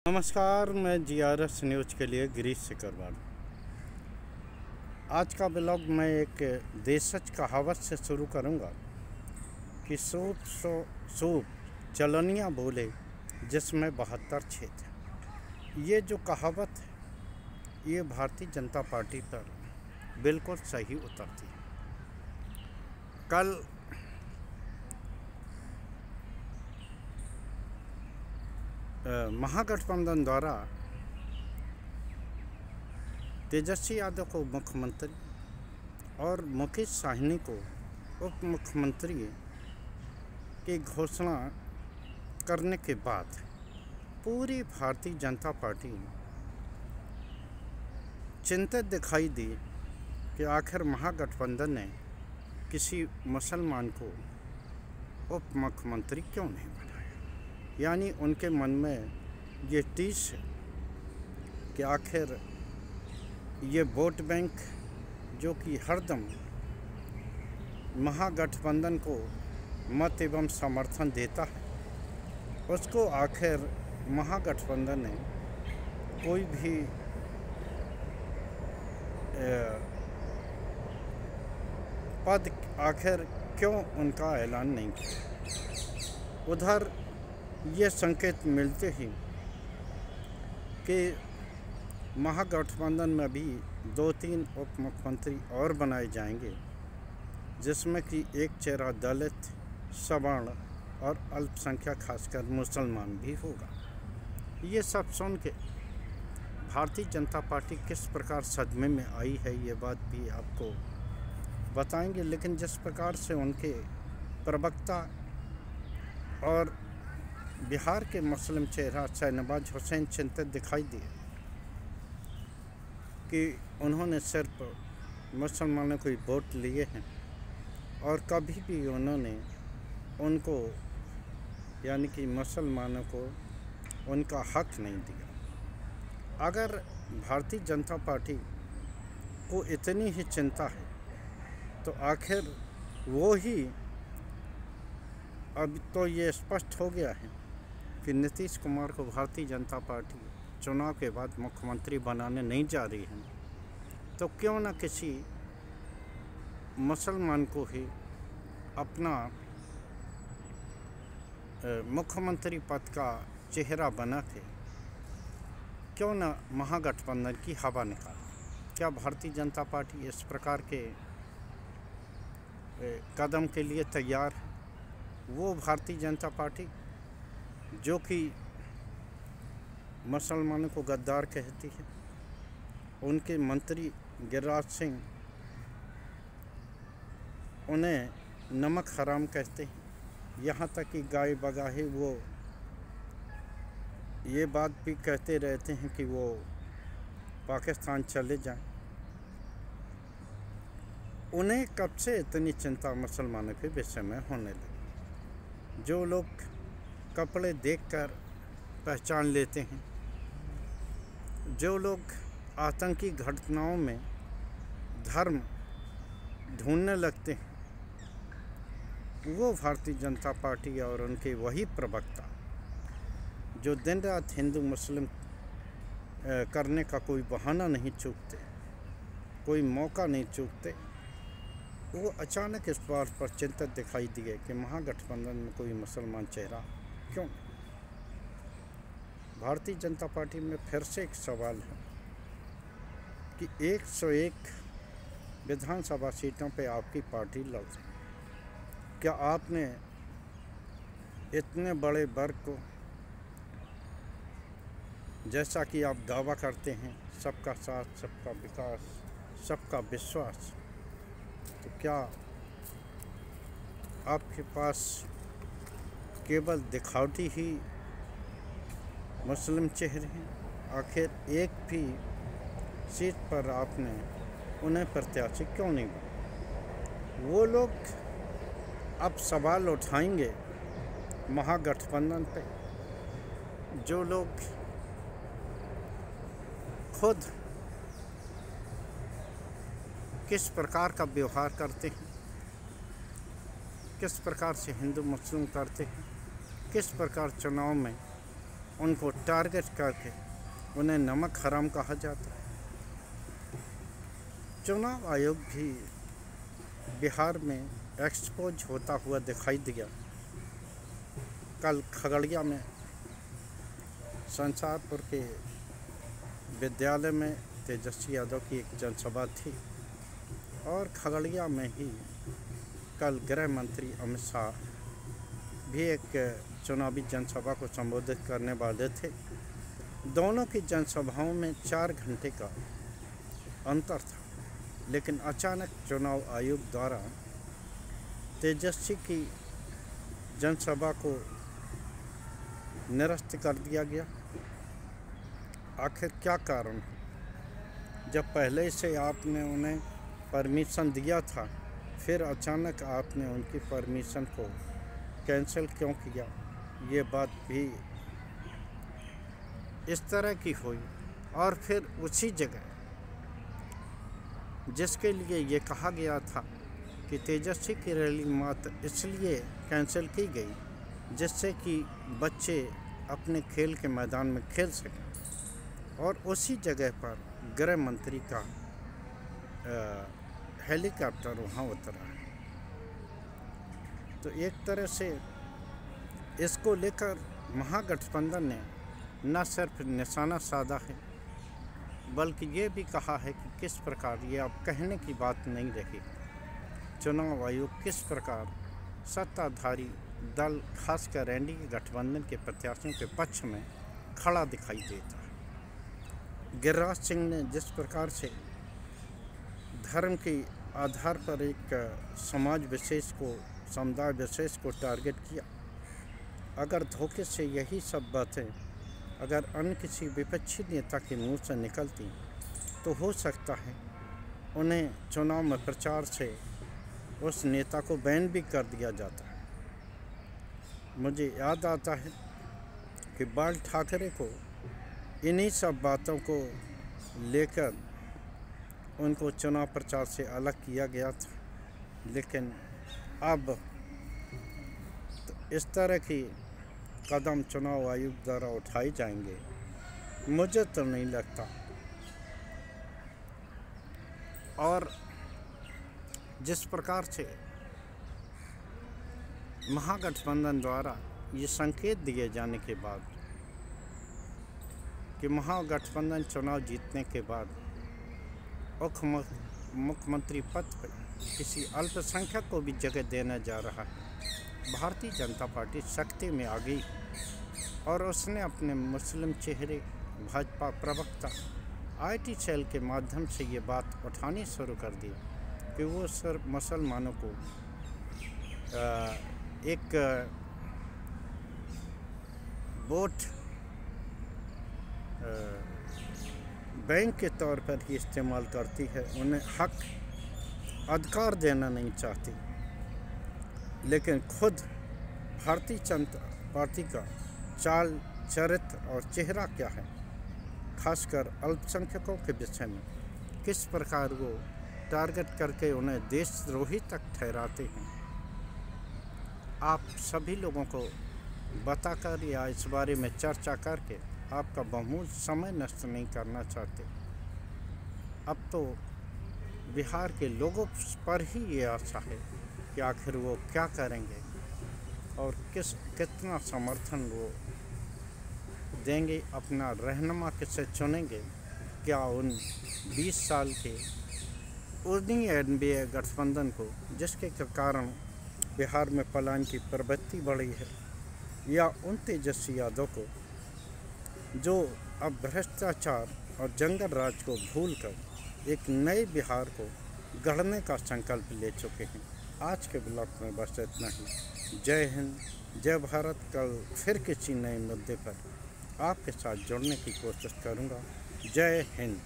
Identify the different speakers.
Speaker 1: नमस्कार, मैं GRS news के लिए गिरीश सिकरवार। आज का ब्लॉग मैं एक देशज कहावत से शुरू करूंगा कि सूप चलनिया बोले जिसमें 72 छेद है। ये जो कहावत है ये भारतीय जनता पार्टी पर बिल्कुल सही उतरती है। कल महागठबंधन द्वारा तेजस्वी यादव को मुख्यमंत्री और मुकेश साहनी को उप मुख्यमंत्री की घोषणा करने के बाद पूरी भारतीय जनता पार्टी चिंतित दिखाई दी कि आखिर महागठबंधन ने किसी मुसलमान को उप मुख्यमंत्री क्यों नहीं बनाया। यानी उनके मन में ये टीस है कि आखिर ये वोट बैंक जो कि हरदम महागठबंधन को मत एवं समर्थन देता है, उसको आखिर महागठबंधन ने कोई भी पद आखिर क्यों उनका ऐलान नहीं किया। उधर ये संकेत मिलते ही कि महागठबंधन में भी 2-3 उप मुख्यमंत्री और बनाए जाएंगे, जिसमें कि एक चेहरा दलित, सवर्ण और अल्पसंख्यक खासकर मुसलमान भी होगा। ये सब सुन के भारतीय जनता पार्टी किस प्रकार सदमे में आई है ये बात भी आपको बताएंगे। लेकिन जिस प्रकार से उनके प्रवक्ता और बिहार के मुस्लिम चेहरा शहनवाज हुसैन चिंतित दिखाई दिए कि उन्होंने सिर्फ मुसलमानों को वोट लिए हैं और कभी भी उन्होंने उनको यानी कि मुसलमानों को उनका हक नहीं दिया। अगर भारतीय जनता पार्टी को इतनी ही चिंता है तो आखिर वो ही अब तो ये स्पष्ट हो गया है कि नीतीश कुमार को भारतीय जनता पार्टी चुनाव के बाद मुख्यमंत्री बनाने नहीं जा रही है, तो क्यों न किसी मुसलमान को ही अपना मुख्यमंत्री पद का चेहरा बना के क्यों न महागठबंधन की हवा निकाले। क्या भारतीय जनता पार्टी इस प्रकार के कदम के लिए तैयार है? वो भारतीय जनता पार्टी जो कि मुसलमानों को गद्दार कहती है, उनके मंत्री गिरिराज सिंह उन्हें नमक हराम कहते हैं, यहाँ तक कि गाय बगाहे वो ये बात भी कहते रहते हैं कि वो पाकिस्तान चले जाएं। उन्हें कब से इतनी चिंता मुसलमानों के विषय में होने लगी? जो लोग कपड़े देखकर पहचान लेते हैं, जो लोग आतंकी घटनाओं में धर्म ढूंढने लगते हैं, वो भारतीय जनता पार्टी और उनके वही प्रवक्ता जो दिन रात हिंदू मुस्लिम करने का कोई बहाना नहीं चूकते, कोई मौका नहीं चूकते, वो अचानक इस बात पर चिंतित दिखाई दिए कि महागठबंधन में कोई मुसलमान चेहरा क्यों। भारतीय जनता पार्टी में फिर से एक सवाल है कि 101 विधानसभा सीटों पे आपकी पार्टी लड़ रही। क्या आपने इतने बड़े वर्ग को, जैसा कि आप दावा करते हैं, सबका साथ, सबका विकास, सबका विश्वास, तो क्या आपके पास केवल दिखावटी ही मुस्लिम चेहरे हैं? आखिर एक भी सीट पर आपने उन्हें प्रत्याशी क्यों नहीं बनाया? वो लोग अब सवाल उठाएंगे महागठबंधन पे, जो लोग खुद किस प्रकार का व्यवहार करते हैं, किस प्रकार से हिंदू मुस्लिम करते हैं, किस प्रकार चुनाव में उनको टारगेट करके उन्हें नमक हराम कहा जाता है। चुनाव आयोग भी बिहार में एक्सपोज होता हुआ दिखाई दिया। कल खगड़िया में संसारपुर के विद्यालय में तेजस्वी यादव की एक जनसभा थी और खगड़िया में ही कल गृह मंत्री अमित शाह भी एक चुनावी जनसभा को संबोधित करने वाले थे। दोनों की जनसभाओं में 4 घंटे का अंतर था, लेकिन अचानक चुनाव आयोग द्वारा तेजस्वी की जनसभा को निरस्त कर दिया गया। आखिर क्या कारण है? जब पहले से आपने उन्हें परमिशन दिया था, फिर अचानक आपने उनकी परमिशन को कैंसिल क्यों किया? ये बात भी इस तरह की हुई। और फिर उसी जगह जिसके लिए ये कहा गया था कि तेजस्वी की रैली मात्र इसलिए कैंसिल की गई जिससे कि बच्चे अपने खेल के मैदान में खेल सकें, और उसी जगह पर गृह मंत्री का हेलीकॉप्टर वहाँ उतरा है। तो एक तरह से इसको लेकर महागठबंधन ने न सिर्फ निशाना साधा है, बल्कि ये भी कहा है कि किस प्रकार, ये अब कहने की बात नहीं रही, चुनाव आयोग किस प्रकार सत्ताधारी दल खासकर एनडीए गठबंधन के प्रत्याशियों के पक्ष में खड़ा दिखाई देता है। गिरिराज सिंह ने जिस प्रकार से धर्म के आधार पर एक समाज विशेष को, समुदाय विशेष को टारगेट किया, अगर धोखे से यही सब बातें अगर अन्य किसी विपक्षी नेता के मुंह से निकलती तो हो सकता है उन्हें चुनाव में प्रचार से उस नेता को बैन भी कर दिया जाता है। मुझे याद आता है कि बाल ठाकरे को इन्हीं सब बातों को लेकर उनको चुनाव प्रचार से अलग किया गया था, लेकिन अब तो इस तरह की कदम चुनाव आयोग द्वारा उठाए जाएंगे, मुझे तो नहीं लगता। और जिस प्रकार से महागठबंधन द्वारा ये संकेत दिए जाने के बाद कि महागठबंधन चुनाव जीतने के बाद मुख्यमंत्री पद पर किसी अल्पसंख्यक को भी जगह देने जा रहा है, भारतीय जनता पार्टी शक्ति में आ गई और उसने अपने मुस्लिम चेहरे भाजपा प्रवक्ता IT सेल के माध्यम से ये बात उठानी शुरू कर दी कि वो सिर्फ मुसलमानों को एक वोट बैंक के तौर पर ही इस्तेमाल करती है, उन्हें हक अधिकार देना नहीं चाहती। लेकिन खुद भारतीय जनता पार्टी का चाल चरित्र और चेहरा क्या है, खासकर अल्पसंख्यकों के विषय में किस प्रकार वो टारगेट करके उन्हें देशद्रोही तक ठहराते हैं, आप सभी लोगों को बताकर या इस बारे में चर्चा करके आपका बहुमूल्य समय नष्ट नहीं करना चाहते। अब तो बिहार के लोगों पर ही ये आशा है कि आखिर वो क्या करेंगे और कितना समर्थन वो देंगे, अपना रहनुमा किसे चुनेंगे। क्या उन 20 साल के उन्हीं एनडीए गठबंधन को जिसके कारण बिहार में पलायन की प्रवृत्ति बढ़ी है, या उन तेजस्वी यादव को जो अब भ्रष्टाचार और जंगल राज को भूलकर एक नए बिहार को गढ़ने का संकल्प ले चुके हैं। आज के ब्लॉग में बस इतना ही। जय हिंद, जय भारत। कल फिर किसी नए मुद्दे पर आपके साथ जुड़ने की कोशिश करूँगा। जय हिंद।